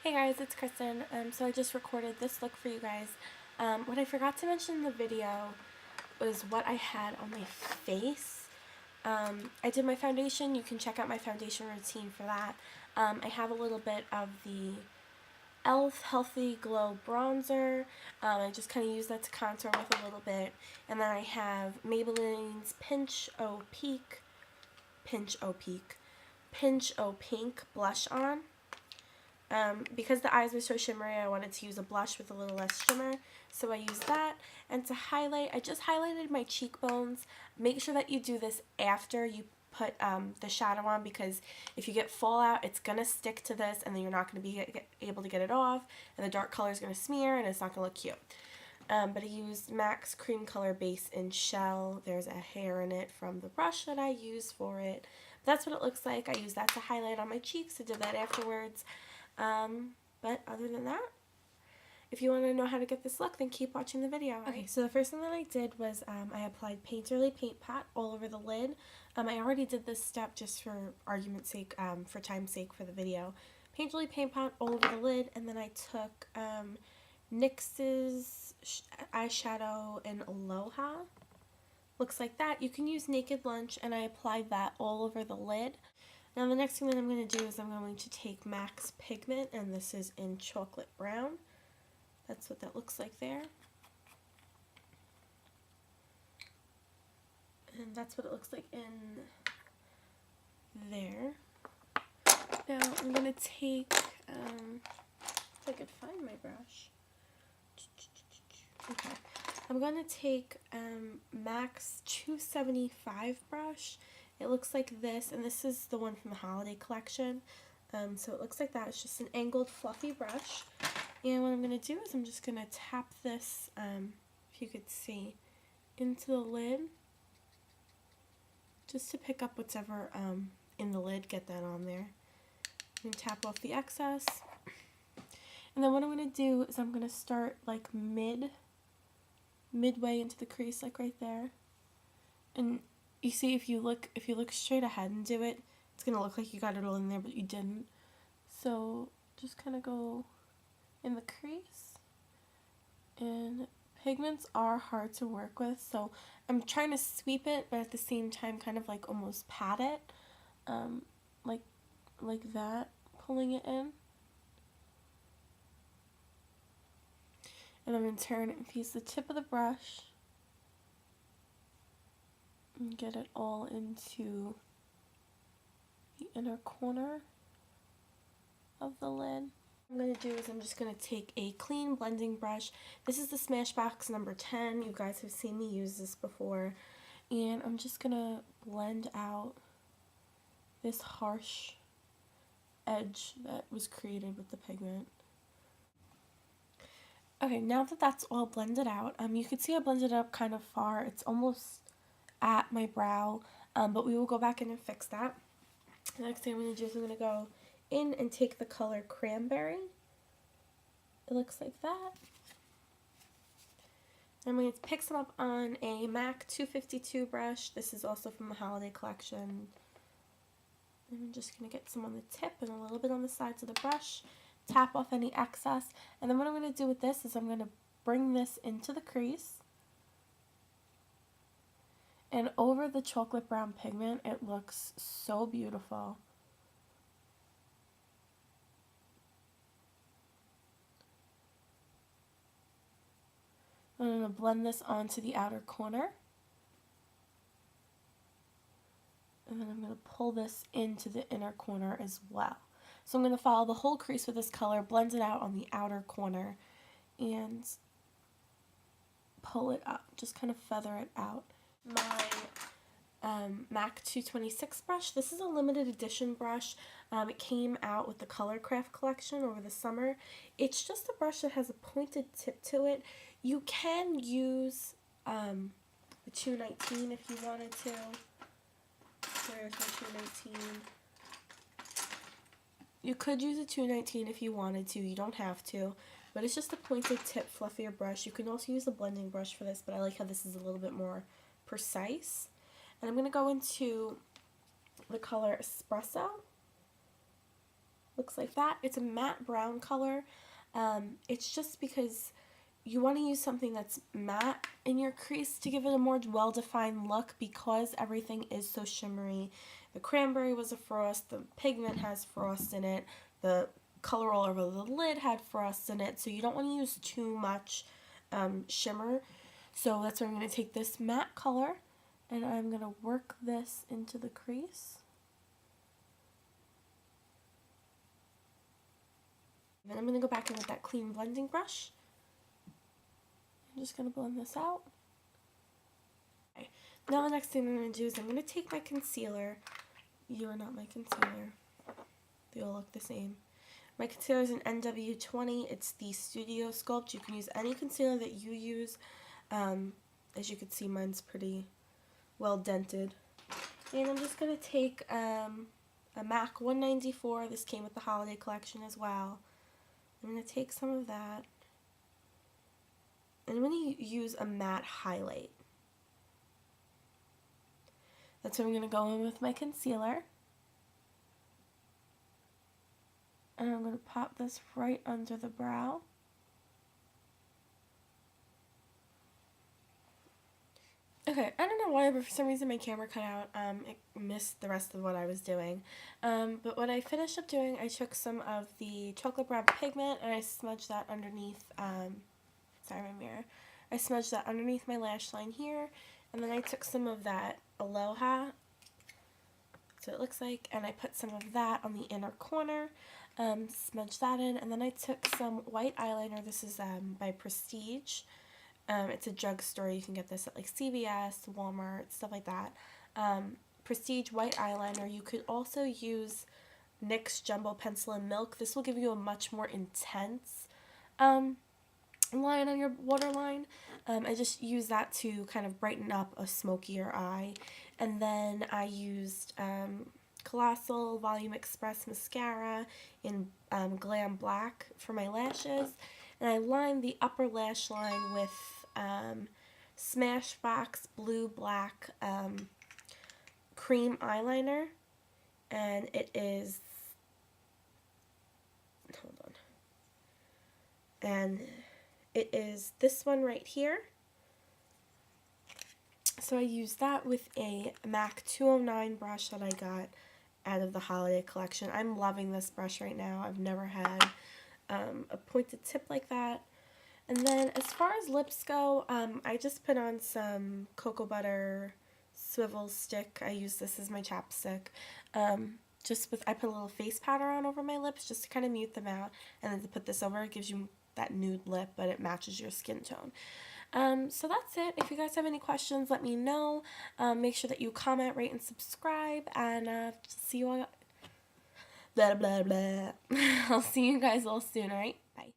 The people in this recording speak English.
Hey guys, it's Kristen. So I just recorded this look for you guys. What I forgot to mention in the video was what I had on my face. I did my foundation. You can check out my foundation routine for that. I have a little bit of the e.l.f. Healthy Glow Bronzer. I just kind of use that to contour with a little bit. And then I have Maybelline's Pinch O Pink blush on. Because the eyes were so shimmery, I wanted to use a blush with a little less shimmer, so I used that. And to highlight, I just highlighted my cheekbones. Make sure that you do this after you put the shadow on, because if you get fallout, it's going to stick to this, and then you're not going to be able to get it off, and the dark color is going to smear, and it's not going to look cute. But I used MAC's Cream Color Base in Shell. There's a hair in it from the brush that I use for it. But that's what it looks like. I used that to highlight on my cheeks. I did that afterwards. But other than that, if you want to know how to get this look, then keep watching the video. Okay, so the first thing that I did was I applied Painterly Paint Pot all over the lid. I already did this step just for argument's sake, for time's sake for the video. Painterly Paint Pot all over the lid, and then I took NYX's eyeshadow in Aloha. Looks like that. You can use Naked Lunch, and I applied that all over the lid. Now the next thing that I'm going to do is I'm going to take MAC's pigment, and this is in Chocolate Brown. That's what that looks like there. And that's what it looks like in there. Now I'm going to take, if I could find my brush. Okay. I'm going to take MAC's 275 brush. It looks like this, and this is the one from the holiday collection. So it looks like that. It's just an angled, fluffy brush. And what I'm going to do is I'm just going to tap this, if you could see, into the lid. Just to pick up whatever in the lid, get that on there. And tap off the excess. And then what I'm going to do is I'm going to start like midway into the crease, like right there. And you see, if you look straight ahead and do it, it's going to look like you got it all in there, but you didn't. So just kind of go in the crease. And pigments are hard to work with, so I'm trying to sweep it, but at the same time kind of like almost pat it, like that, pulling it in. And I'm going to turn and use the tip of the brush and get it all into the inner corner of the lid. What I'm going to do is I'm just going to take a clean blending brush. This is the Smashbox number 10. You guys have seen me use this before. And I'm just going to blend out this harsh edge that was created with the pigment. Okay, now that that's all blended out, you can see I blended it up kind of far. It's almost at my brow, but we will go back in and fix that. The next thing I'm going to do is I'm going to go in and take the color Cranberry. It looks like that. I'm going to pick some up on a MAC 252 brush. This is also from the holiday collection. I'm just going to get some on the tip and a little bit on the sides of the brush. Tap off any excess. And then what I'm going to do with this is I'm going to bring this into the crease. And over the chocolate brown pigment, it looks so beautiful. I'm going to blend this onto the outer corner. And then I'm going to pull this into the inner corner as well. So I'm going to follow the whole crease with this color, blend it out on the outer corner, and pull it up. Just kind of feather it out. My MAC 226 brush. This is a limited edition brush. It came out with the Colorcraft collection over the summer. It's just a brush that has a pointed tip to it. You can use the 219 if you wanted to. There's my 219. You could use a 219 if you wanted to. You don't have to. But it's just a pointed tip, fluffier brush. You can also use a blending brush for this, but I like how this is a little bit more precise. And I'm going to go into the color Espresso. Looks like that. It's a matte brown color. It's just because you want to use something that's matte in your crease to give it a more well-defined look because everything is so shimmery. The cranberry was a frost, the pigment has frost in it, the color all over the lid had frost in it, so you don't want to use too much shimmer. So that's why I'm going to take this matte color and I'm going to work this into the crease. Then I'm going to go back in with that clean blending brush. I'm just going to blend this out. Okay. Now the next thing I'm going to do is I'm going to take my concealer. You are not my concealer. They all look the same. My concealer is an NW20. It's the Studio Sculpt. You can use any concealer that you use. As you can see, mine's pretty well dented. And I'm just going to take a MAC 194. This came with the holiday collection as well. I'm going to take some of that. And I'm going to use a matte highlight. That's what I'm going to go in with my concealer. And I'm going to pop this right under the brow. Okay, I don't know why, but for some reason my camera cut out. It missed the rest of what I was doing. But what I finished up doing, I took some of the chocolate brown pigment and I smudged that underneath, sorry, my mirror. I smudged that underneath my lash line here. And then I took some of that Aloha, so it looks like, and I put some of that on the inner corner, smudged that in, and then I took some white eyeliner. This is by Prestige. It's a drugstore. You can get this at like CVS, Walmart, stuff like that. Prestige white eyeliner. You could also use NYX Jumbo Pencil and Milk. This will give you a much more intense line on your waterline. I just use that to kind of brighten up a smokier eye. And then I used Colossal Volume Express Mascara in Glam Black for my lashes. And I lined the upper lash line with Smashbox Blue Black Cream Eyeliner. And it is, hold on, and it is this one right here. So I used that with a MAC 209 brush that I got out of the holiday collection. I'm loving this brush right now. I've never had a pointed tip like that. And then as far as lips go, I just put on some cocoa butter swivel stick. I use this as my chapstick. I put a little face powder on over my lips just to kind of mute them out. And then to put this over, it gives you that nude lip, but it matches your skin tone. So that's it. If you guys have any questions, let me know. Make sure that you comment, rate, and subscribe. And see you all. Blah, blah, blah. I'll see you guys all soon, alright? Bye.